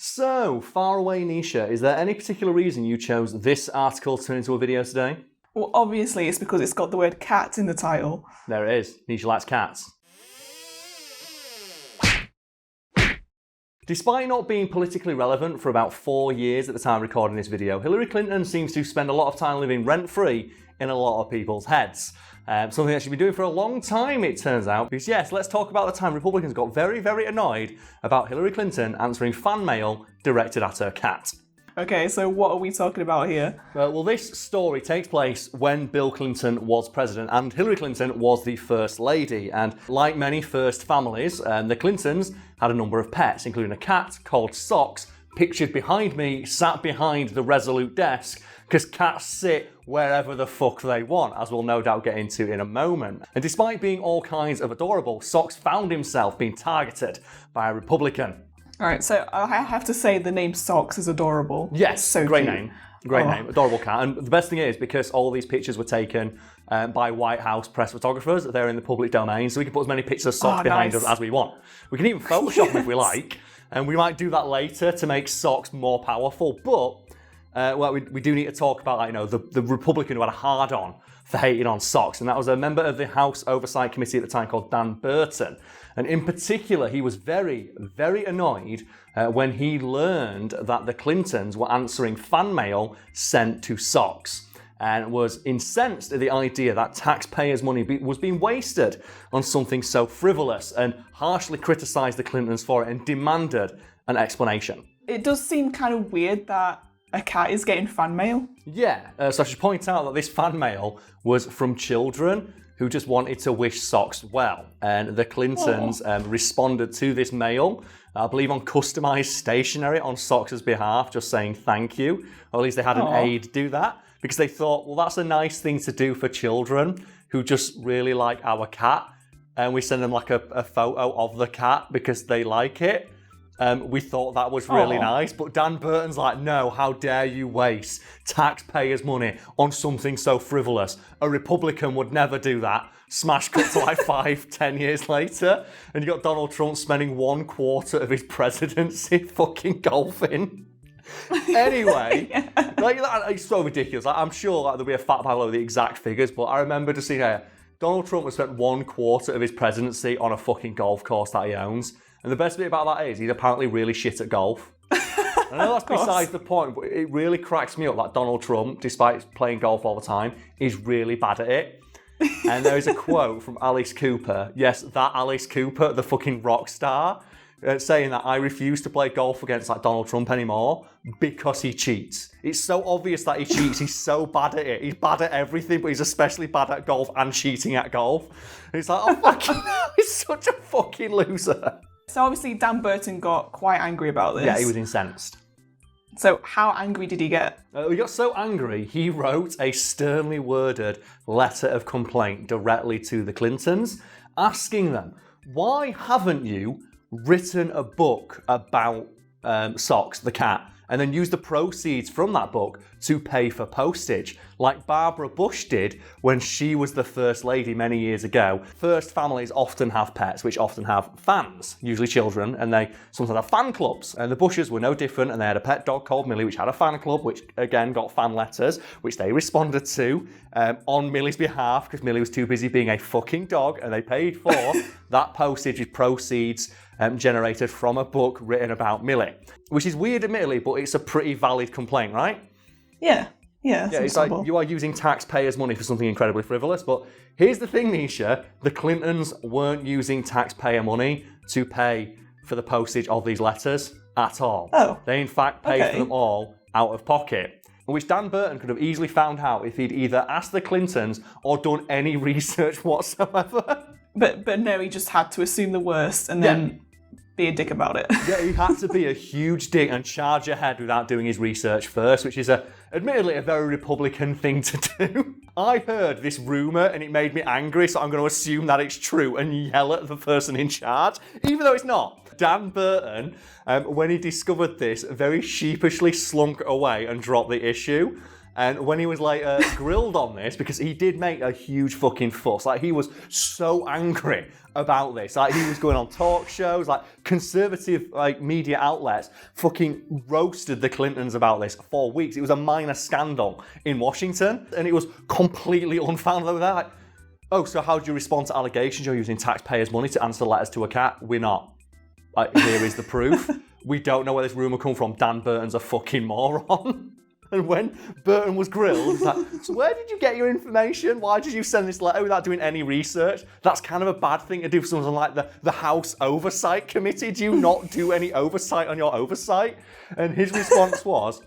So, faraway Nisha, is there any particular reason you chose this article to turn into a video today? Well, obviously it's because it's got the word cat in the title. There it is. Nisha likes cats. Despite not being politically relevant for about 4 years at the time of recording this video, Hillary Clinton seems to spend a lot of time living rent-free in a lot of people's heads. Something that she's been doing for a long time, it turns out. Because yes, let's talk about the time Republicans got very, very annoyed about Hillary Clinton answering fan mail directed at her cat. Okay, so what are we talking about here? Well, this story takes place when Bill Clinton was president and Hillary Clinton was the First Lady. And like many first families, the Clintons had a number of pets, including a cat called Socks, pictured behind me, sat behind the Resolute desk, because cats sit wherever the fuck they want, as we'll no doubt get into in a moment. And despite being all kinds of adorable, Socks found himself being targeted by a Republican. Alright, so I have to say the name Socks is adorable. Yes, so great cute. name. Great name, adorable cat. And the best thing is, because all these pictures were taken by White House press photographers, they're in the public domain, so we can put as many pictures of Socks behind us as we want. We can even Photoshop them if we like, and we might do that later to make Socks more powerful, but well, we do need to talk about the Republican who had a hard-on for hating on Socks, and that was a member of the House Oversight Committee at the time called Dan Burton. And in particular, he was very, very annoyed when he learned that the Clintons were answering fan mail sent to Socks, and was incensed at the idea that taxpayers' money was being wasted on something so frivolous, and harshly criticised the Clintons for it and demanded an explanation. It does seem kind of weird that a cat is getting fan mail. Yeah, so I should point out that this fan mail was from children who just wanted to wish Socks well. And the Clintons responded to this mail, I believe on customised stationery on Socks' behalf, just saying thank you. Or at least they had an aide do that, because they thought, well, that's a nice thing to do for children who just really like our cat. And we send them like a photo of the cat because they like it. We thought that was really nice, but Dan Burton's like, no, how dare you waste taxpayers' money on something so frivolous? A Republican would never do that. Smash cut to like 5-10 years later, and you got Donald Trump spending 1/4 of his presidency fucking golfing. Anyway, it's so ridiculous. I'm sure there'll be a fact below the exact figures, but I remember just seeing here, Donald Trump has spent 1/4 of his presidency on a fucking golf course that he owns. And the best bit about that is he's apparently really shit at golf. I know that's besides the point, but it really cracks me up that Donald Trump, despite playing golf all the time, is really bad at it. And there is a quote from Alice Cooper, yes, that Alice Cooper, the fucking rock star, saying that I refuse to play golf against Donald Trump anymore because he cheats. It's so obvious that he cheats. He's so bad at it. He's bad at everything, but he's especially bad at golf and cheating at golf. And it's like, oh fucking hell, he's such a fucking loser. So obviously Dan Burton got quite angry about this. Yeah, he was incensed. So how angry did he get? He got so angry, he wrote a sternly worded letter of complaint directly to the Clintons, asking them, why haven't you written a book about Socks, the cat, and then used the proceeds from that book to pay for postage, like Barbara Bush did when she was the First Lady many years ago. First families often have pets, which often have fans, usually children, and they sometimes have fan clubs. And the Bushes were no different, and they had a pet dog called Millie, which had a fan club, which again got fan letters, which they responded to on Millie's behalf, because Millie was too busy being a fucking dog, and they paid for that postage with proceeds generated from a book written about Millie. Which is weird, admittedly, but it's a pretty valid complaint, right? Yeah, it's like you are using taxpayers' money for something incredibly frivolous. But here's the thing, Nisha, the Clintons weren't using taxpayer money to pay for the postage of these letters at all. Oh. They in fact paid for them all out of pocket, which Dan Burton could have easily found out if he'd either asked the Clintons or done any research whatsoever. But no, he just had to assume the worst and then be a dick about it. Yeah, he had to be a huge dick and charge ahead without doing his research first, which is admittedly a very Republican thing to do. I heard this rumour and it made me angry, so I'm going to assume that it's true and yell at the person in charge, even though it's not. Dan Burton, when he discovered this, very sheepishly slunk away and dropped the issue. And when he was later grilled on this, because he did make a huge fucking fuss, like he was so angry about this, like he was going on talk shows, like conservative like media outlets fucking roasted the Clintons about this for weeks. It was a minor scandal in Washington, and it was completely unfounded. They were like, oh, so how do you respond to allegations you're using taxpayers' money to answer letters to a cat? We're not. Like, here is the proof. We don't know where this rumour come from. Dan Burton's a fucking moron. And when Burton was grilled, he's like, so where did you get your information? Why did you send this letter without doing any research? That's kind of a bad thing to do for someone like the House Oversight Committee. Do you not do any oversight on your oversight? And his response was,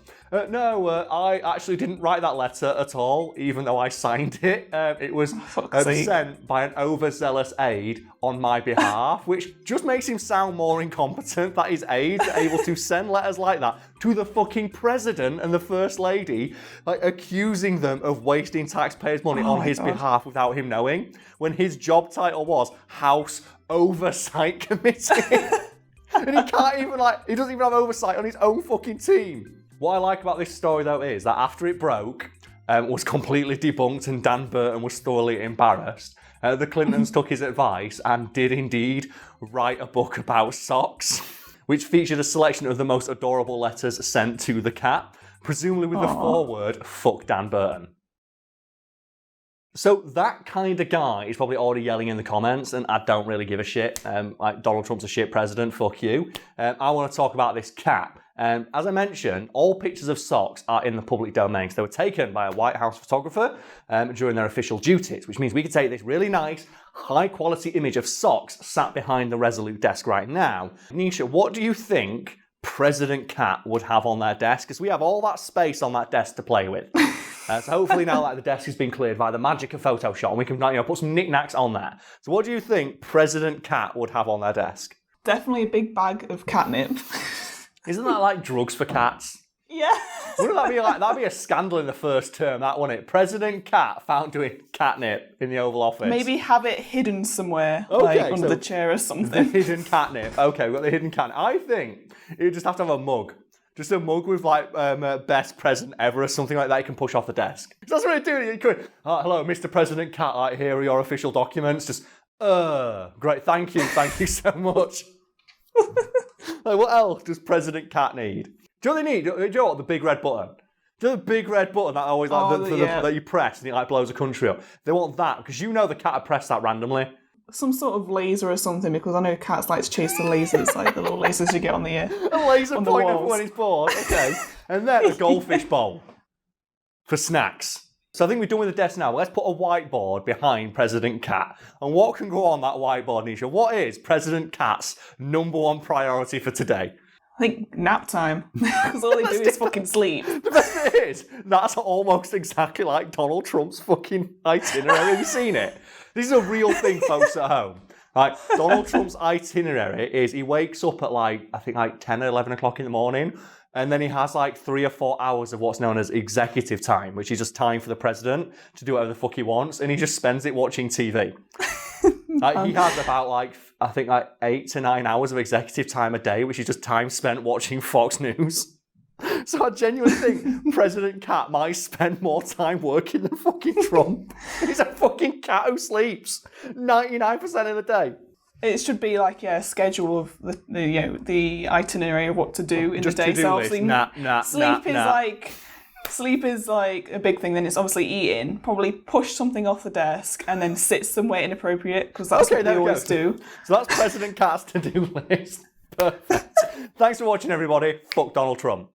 no, I actually didn't write that letter at all, even though I signed it. It was sent by an overzealous aide on my behalf, which just makes him sound more incompetent that his aides are able to send letters like that to the fucking president and the first lady, like accusing them of wasting taxpayers' money on his behalf without him knowing, when his job title was House Oversight Committee. And he can't even he doesn't even have oversight on his own fucking team. What I like about this story, though, is that after it broke, was completely debunked and Dan Burton was thoroughly embarrassed, the Clintons took his advice and did indeed write a book about socks, which featured a selection of the most adorable letters sent to the cat, presumably with the foreword, fuck Dan Burton. So that kind of guy is probably already yelling in the comments, and I don't really give a shit. Like, Donald Trump's a shit president, fuck you. I want to talk about this cat. As I mentioned, all pictures of socks are in the public domain. So they were taken by a White House photographer during their official duties, which means we could take this really nice, high-quality image of socks sat behind the Resolute desk right now. Nisha, what do you think President Cat would have on their desk? Because we have all that space on that desk to play with. So hopefully now the desk has been cleared by the magic of Photoshop, and we can put some knickknacks on there. So what do you think President Cat would have on their desk? Definitely a big bag of catnip. Isn't that like drugs for cats? Yeah. Wouldn't that be that'd be a scandal in the first term, that wouldn't it? President Cat found doing catnip in the Oval Office. Maybe have it hidden somewhere, under the chair or something. The hidden catnip. Okay, we've got the hidden catnip. I think you just have to have a mug. Just a mug with best present ever or something like that you can push off the desk. That's what you're doing. You could, hello, Mr. President Cat, here are your official documents. Just, great, thank you so much. What else does President Cat need? Do you know what they need? Do you know what? The big red button. Do you know the big red button that I always that you press and it blows a country up? They want that because you know the cat would press that randomly. Some sort of laser or something, because I know cats like to chase the lasers, like the little lasers you get on the ear. A laser pointer when he's bored. Okay. And then a goldfish bowl for snacks. So I think we're done with the desk now. Let's put a whiteboard behind President Cat. And what can go on that whiteboard, Nisha? What is President Cat's number one priority for today? I think nap time. Because all they do is fucking sleep. The best bit is, that's almost exactly like Donald Trump's fucking itinerary. Have you seen it? This is a real thing, folks at home. Like, Donald Trump's itinerary is he wakes up at I think 10 or 11 o'clock in the morning. And then he has 3 or 4 hours of what's known as executive time, which is just time for the president to do whatever the fuck he wants. And he just spends it watching TV. He has about 8 to 9 hours of executive time a day, which is just time spent watching Fox News. So I genuinely think President Cat might spend more time working than fucking Trump. He's a fucking cat who sleeps 99% of the day. It should be a schedule of the itinerary of what to do in the day. So obviously, sleep is a big thing. Then it's obviously eating. Probably push something off the desk and then sit somewhere inappropriate, because that's what they always do. So that's President Cat's to-do list. Perfect. Thanks for watching, everybody. Fuck Donald Trump.